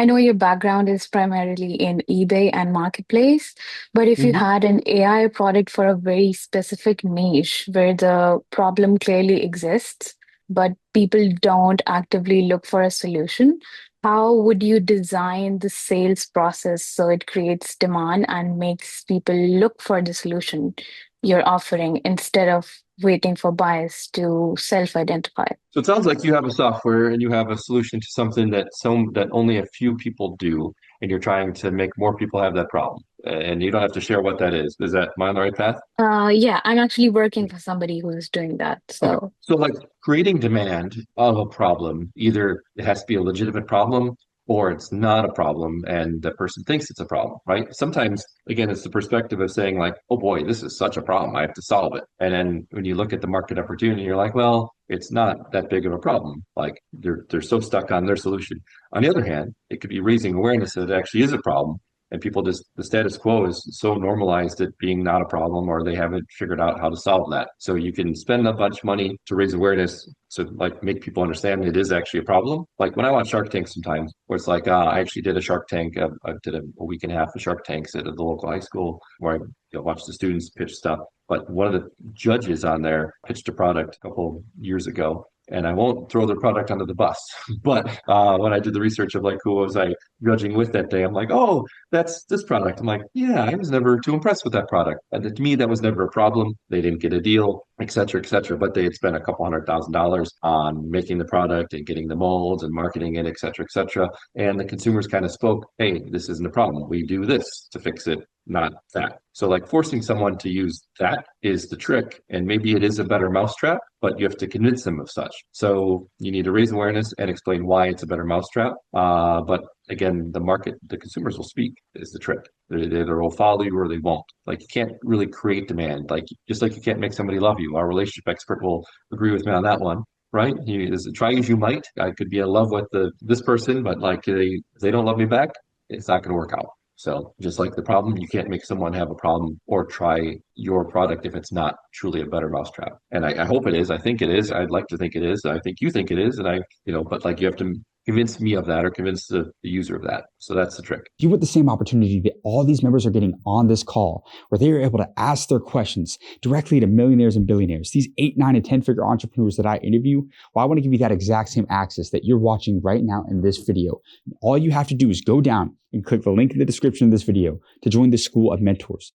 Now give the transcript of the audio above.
I know your background is primarily in eBay and Marketplace, but if you Hmm. had an AI product for a very specific niche where the problem clearly exists, but people don't actively look for a solution, how would you design the sales process so it creates demand and makes people look for the solution you're offering instead of waiting for buyers to self-identify? So it sounds like you have a software and you have a solution to something that only a few people do, and you're trying to make more people have that problem. And you don't have to share what that is. Is that am I on the right path? Yeah, I'm actually working for somebody who's doing that. Okay. So, So like creating demand of a problem, either it has to be a legitimate problem or it's not a problem and the person thinks it's a problem, right? Sometimes, again, it's the perspective of saying like, oh boy, this is such a problem. I have to solve it. And then when you look at the market opportunity, you're like, well, it's not that big of a problem. Like they're so stuck on their solution. On the other hand, it could be raising awareness that it actually is a problem and people just the status quo is so normalized it being not a problem or they haven't figured out how to solve that. So you can spend a bunch of money to raise awareness to like make people understand it is actually a problem. Like when I watch Shark Tank sometimes, where it's like I actually did a Shark Tank, I did a week and a half of Shark Tanks at the local high school where I watched the students pitch stuff. But one of the judges on there pitched a product a couple years ago, and I won't throw their product under the bus. But when I did the research of like who was I judging with that day, I'm like, oh, that's this product. I'm like, yeah, I was never too impressed with that product. And to me, that was never a problem. They didn't get a deal, et cetera, et cetera. But they had spent a couple $100,000 on making the product and getting the molds and marketing it, et cetera, et cetera. And the consumers kind of spoke, hey, this isn't a problem. We do this to fix it, not that. So like forcing someone to use that is the trick. And maybe it is a better mousetrap, but you have to convince them of such. So you need to raise awareness and explain why it's a better mousetrap. But again, the market, the consumers will speak is the trick. They either will follow you or they won't. Like you can't really create demand. Like just like you can't make somebody love you. Our relationship expert will agree with me on that one, right? He is try as you might. I could be in love with this person, but like they don't love me back, it's not going to work out. So just like the problem, you can't make someone have a problem or try your product if it's not truly a better mousetrap. And I hope it is. I think it is. I'd like to think it is. I think you think it is. And but like you have to convince me of that or convince the user of that. So that's the trick. You want the same opportunity that all these members are getting on this call, where they are able to ask their questions directly to millionaires and billionaires, these 8, 9, and 10-figure entrepreneurs that I interview. Well, I want to give you that exact same access that you're watching right now in this video. All you have to do is go down and click the link in the description of this video to join the School of Mentors.